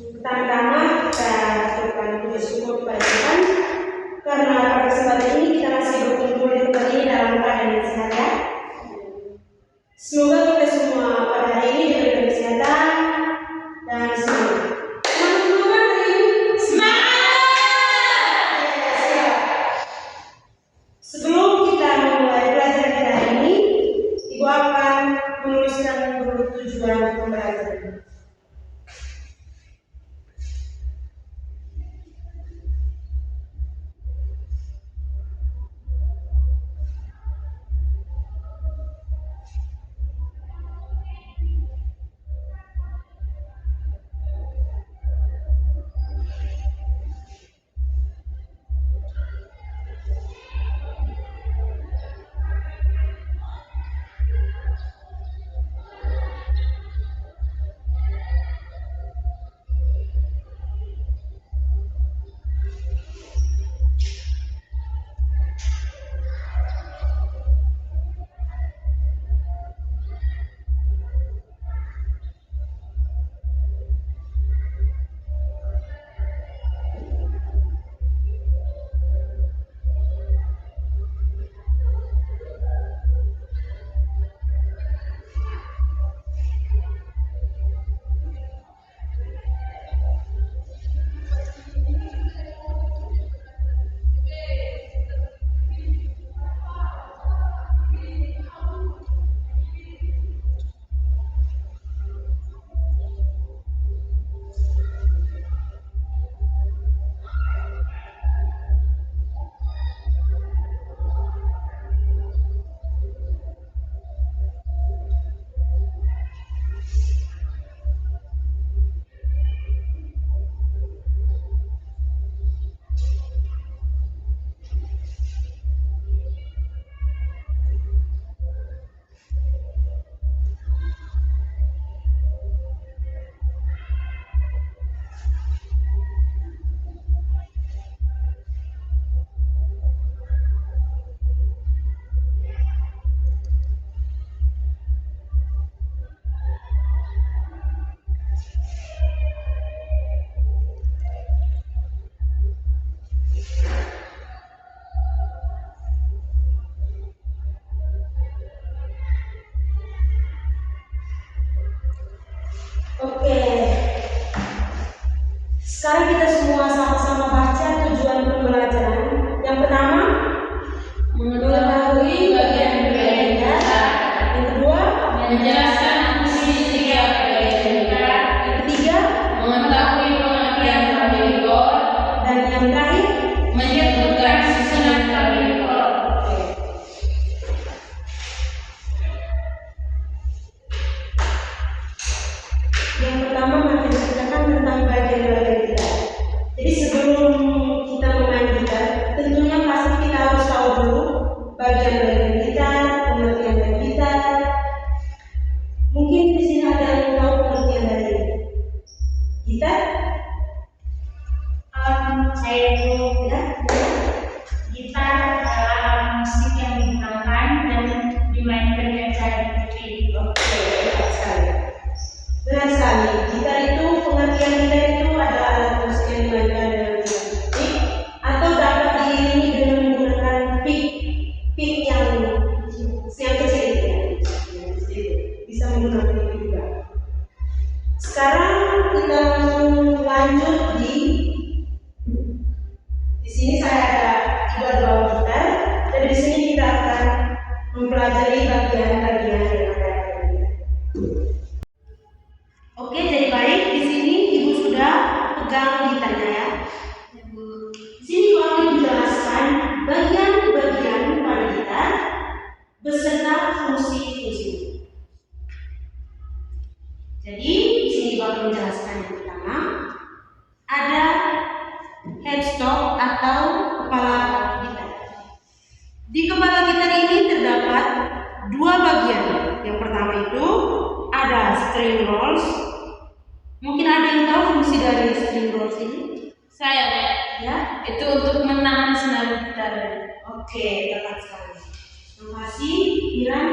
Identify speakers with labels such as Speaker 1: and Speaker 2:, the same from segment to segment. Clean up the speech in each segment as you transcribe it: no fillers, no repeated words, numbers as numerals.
Speaker 1: Pertama-tama kita ucapkan puji syukur kepada Tuhan karena pada kesempatan ini kita masih berkumpul di tempat ini dalam keadaan yang sehat ya. Semoga kita semua pada hari ini diberikan kesehatan dan semangat. Semangat hari ini. Semangat. Ya, siap. Sebelum kita memulai belajar kita hari ini, Ibu akan menuliskan dulu tujuan pembelajaran. Oke, sekarang kita semua sama-sama baca tujuan pembelajaran. Yang pertama, mengetahui bagian-bagian kita. Yang kedua,
Speaker 2: menjelaskan fungsi setiap bagian kita.
Speaker 1: Yang ketiga,
Speaker 2: mengetahui pengertian tabel.
Speaker 1: Dan yang terakhir,
Speaker 2: menyebutkan susunan tabel.
Speaker 1: Yang pertama mari menceritakan tentang bagian-bagian kita. Jadi sebelum kita melanjutkan, tentunya pasti kita harus tahu dulu bagian-bagian kita, pengertian dari kita. Mungkin di sini ada yang tahu pengertian dari kita.
Speaker 2: Saya dulu
Speaker 1: Ya,
Speaker 2: gitar adalah alat musik yang digunakan dan dimainkan dengan cara dipilih.
Speaker 1: oke, tepat sekali. Benar sekali. Gitar itu pengertian kita itu adalah alat musik yang dimainkan dengan musik atau dapat diiringi dengan menggunakan pick yang kecil ya. Bisa menggunakan itu juga. Sekarang kita langsung lanjut di sini saya ada dua gitar dan di sini kita akan mempelajari bagian-bagian yang ada di gitar. Oke, jadi baik. Di sini Ibu sudah pegang gitarnya ya. Di sini Ibu akan menjelaskan bagian-bagian pada gitar beserta fungsi-fungsi. Jadi di sini Ibu akan menjelaskan yang pertama ada headstock atau kepala gitar. Di kepala gitar ini terdapat dua bagian. Yang pertama itu ada string rolls. Mungkin ada yang tahu fungsi dari string rolls ini?
Speaker 2: Saya
Speaker 1: Ya,
Speaker 2: itu untuk menahan senar gitar.
Speaker 1: oke, tepat sekali. Terima kasih, Iran.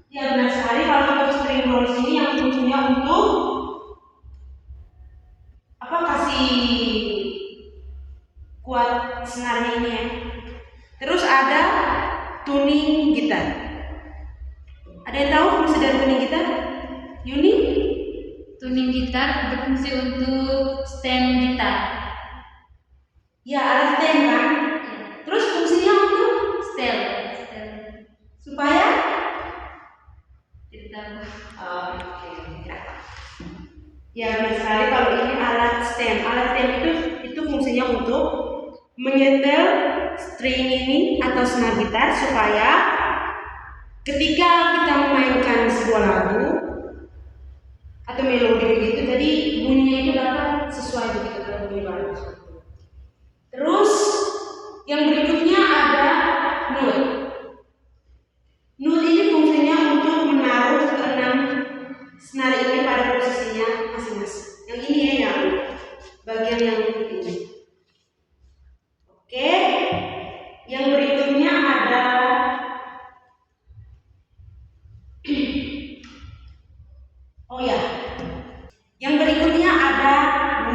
Speaker 1: Ya benar sekali kalau untuk string rolls ini yang fungsinya untuk tuning gitar. Ada yang tahu fungsi dari tuning gitar? Yuni?
Speaker 2: Tuning gitar berfungsi untuk stem gitar.
Speaker 1: Ya, alat stem kan? Terus fungsinya untuk
Speaker 2: Stel.
Speaker 1: supaya
Speaker 2: Tidak tahu.
Speaker 1: oke. Ya, benar sekali kalau ini alat stem. Alat stem itu fungsinya untuk menyetel string ini atau senar gitar supaya ketika kita memainkan sebuah lagu atau melodi begitu, jadi bunyinya itu dapat sesuai begitu dengan bunyi baru. Terus yang berikutnya ada note. Note ini fungsinya untuk menaruh keenam senar ini pada posisinya masing-masing. Yang ini ya, yang bagian yang ini. Oke. Yang berikutnya ada oh ya. Yang berikutnya ada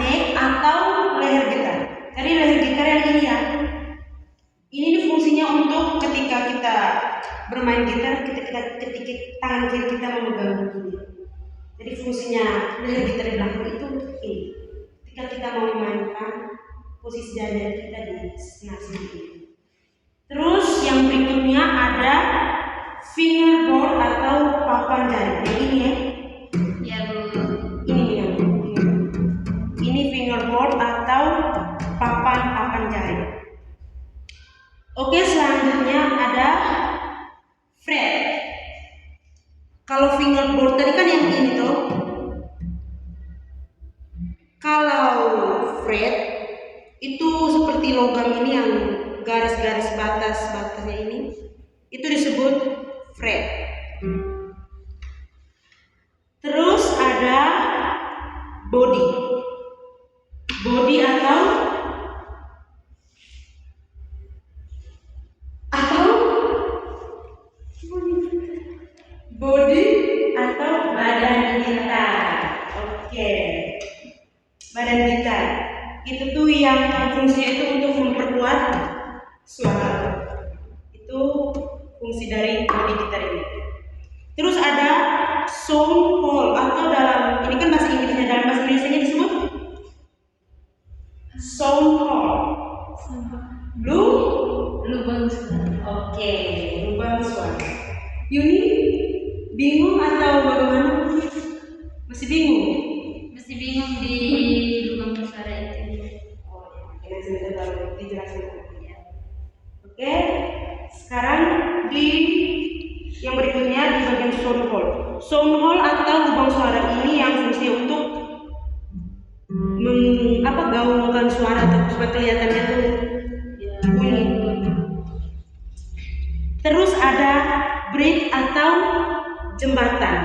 Speaker 1: neck atau leher gitar. Jadi leher gitar yang ini ya. Ini nih fungsinya untuk ketika kita bermain gitar, ketika tangan kiri kita memegang bunyi. Jadi fungsinya leher gitar di belakang itu ini. Ketika kita mau memainkan posisi dada kita di senar sini. Terus yang berikutnya ada fingerboard atau papan jari. Yang ini ya.
Speaker 2: Ya, Bu.
Speaker 1: Ini ya. Ini fingerboard atau papan jari. Oke, selanjutnya ada fret. Kalau fingerboard tadi kan yang ini tuh. Kalau fret itu seperti logam ini yang garis-garis batasnya ini, itu disebut fret. Terus ada body. Body atau badan gitar. Oke. Badan gitar. Itu tuh yang fungsinya itu untuk memperkuat suara. Itu fungsi dari body gitar ini. Terus ada sound hole atau dalam ini kan bahasa Inggrisnya, dalam bahasa Indonesianya disebut sound hole.
Speaker 2: Lubang suara.
Speaker 1: Oke, lubang suara. Yuni bingung atau bagaimana? Masih bingung?
Speaker 2: Masih bingung di lubang suara itu.
Speaker 1: Oh ya, nanti sebentar baru dijelasin ya. Oke, sekarang di yang berikutnya di bagian sound hole. Sound hole atau lubang suara ini yang fungsi untuk gaungkan suara atau supaya kelihatannya tuh bunyi. Terus ada bridge atau jembatan.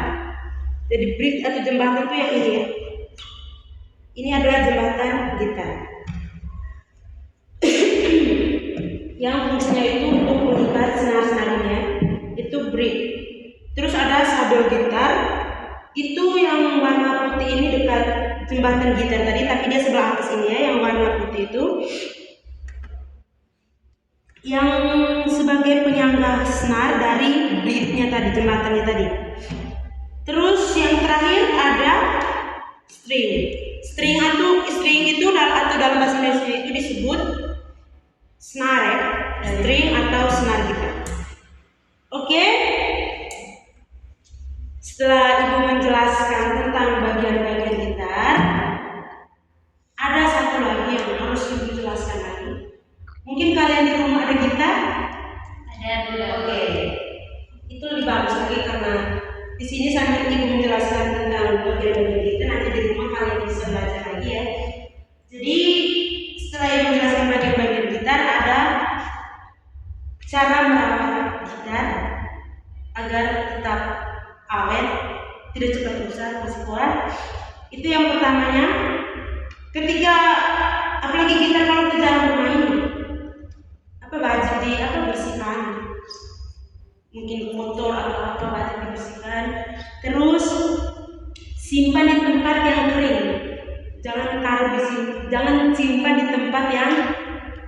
Speaker 1: Jadi bridge atau jembatan itu yang ini ya. Ini adalah jembatan gitar. Yang fungsinya itu untuk mengikat senar-senarnya, itu bridge. Terus ada saddle gitar. Itu yang warna putih ini dekat jembatan gitar tadi, tapi dia sebelah atas ini ya, yang warna putih itu. Yang sebagai penyangga senar dari bridge-nya tadi, jembatannya tadi. Terus yang terakhir ada string. String itu dalam bahasa Indonesia itu disebut snare ya. String atau senar gitar. Oke. Setelah Ibu menjelaskan tentang bagian-bagian gitar, ada satu lagi yang harus Ibu jelaskan lagi. Mungkin kalian di rumah ada gitar?
Speaker 2: Ada.
Speaker 1: Oke. Itu lebih bagus lagi karena di sini sambil Ibu menjelaskan tentang bagian-bagian gitar, nanti di rumah kalian bisa belajar lagi ya. Jadi setelah Ibu menjelaskan bagian-bagian gitar, ada cara merawat gitar agar tetap awet, tidak cepat rusak, masih kuat. Itu yang pertamanya. Ketika apalagi gitar kalau kita jarang bermain, wajib dibersihkan. Mungkin kotor atau apa wajib dibersihkan. Terus simpan di tempat yang kering. Jangan simpan di tempat yang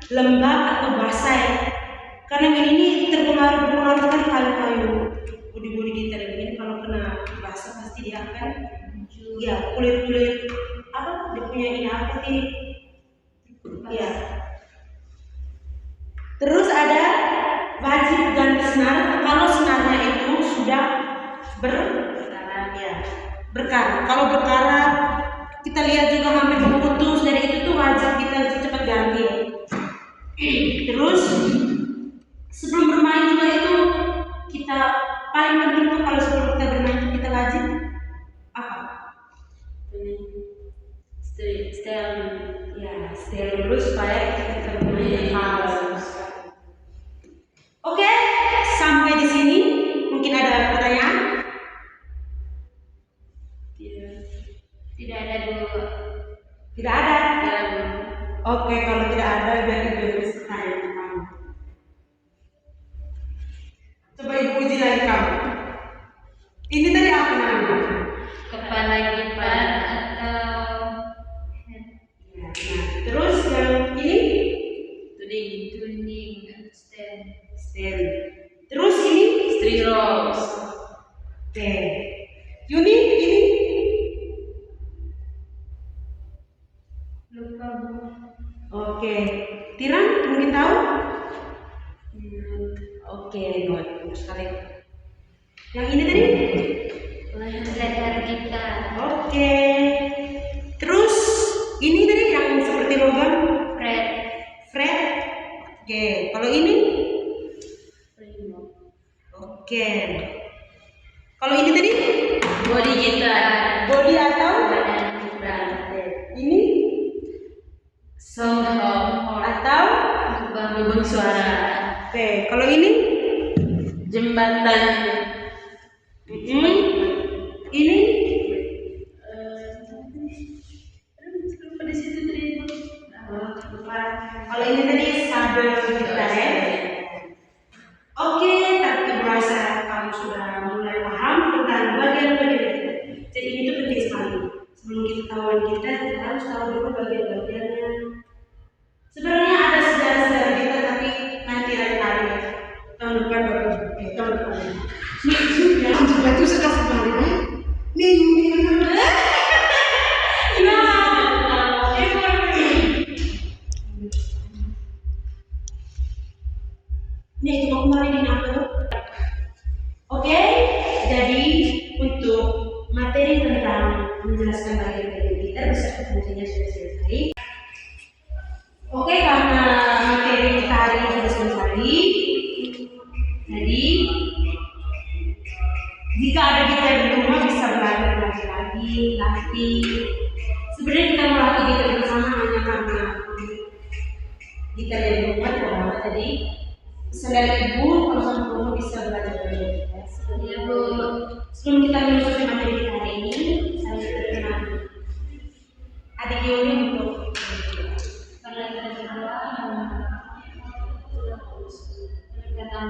Speaker 1: lembab atau basah ya. Karena ini terpengaruh kan kalau budi gitar ini kalau kena basah pasti dia akan ya kulit apa dia punya ini apa sih ya. Terus ada wajib ganti senar kalau senarnya itu sudah berkarat. Kalau berkarat kita lihat juga hampir memutus, dari itu tuh wajib kita cepat ganti. Terus sebelum bermain juga itu kita paling penting tuh kalau sebelum kita bermain itu kita wajib apa? Setel dulu supaya kita bermain halus. Oke, sampai di sini mungkin ada pertanyaan?
Speaker 2: Tidak ada dulu.
Speaker 1: Tidak ada. Oke, kalau tidak ada biar ibu bertanya kamu. Coba ibu uji lagi kamu. Ini tadi apa namanya?
Speaker 2: Kepala gitar atau
Speaker 1: Nah, terus yang ini
Speaker 2: tuning stand.
Speaker 1: Terus ini
Speaker 2: String rolls.
Speaker 1: Oke. Yuni ini
Speaker 2: Lupa Bu.
Speaker 1: oke. Tiran mungkin tahu? Oke, bagus sekali. Yang ini tadi?
Speaker 2: Letter gitar.
Speaker 1: Oke. Terus ini tadi yang seperti logam fret. Oke. Kalau ini? Oke. Kalau ini tadi?
Speaker 2: Body gitar.
Speaker 1: Body atau?
Speaker 2: Badan gitar.
Speaker 1: Ini?
Speaker 2: Sound
Speaker 1: Atau?
Speaker 2: lubang suara.
Speaker 1: Oke. Kalau ini?
Speaker 2: Jembatan.
Speaker 1: Ini?
Speaker 2: Lupa di situ tadi.
Speaker 1: Kalau ini tadi sabel gitar ya. Oke, tapi merasa kamu sudah mulai paham tentang bagian-bagian gitar. Jadi ini tuh penting sekali. Sebelum kita tahu gitar, kita harus tahu dulu bagian-bagiannya. Sebenarnya ada sejarah-sejarah gitar, tapi nanti lain-lain ya. Tahun depan baru. Tahun depan. Yang juga tuh sudah sebenarnya. Nih, coba kembali di nama tuh. Oke, jadi untuk materi tentang menjelaskan bagian-bagian gitar beserta fungsinya sudah selesai. Oke, karena materi kita hari ini sudah selesai, jadi jika ada gitar di rumah bisa belajar lagi, latih. Sebenarnya kita melatih gitar bersama hanya karena gitar yang di rumah tidak tadi. Saudara ibu, kalau sama rumah bisa belajar gitar.
Speaker 2: Ya Bu.
Speaker 1: Sebelum kita menutup materi kita hari ini, saya berkenan adik Yuni untuk
Speaker 2: Kata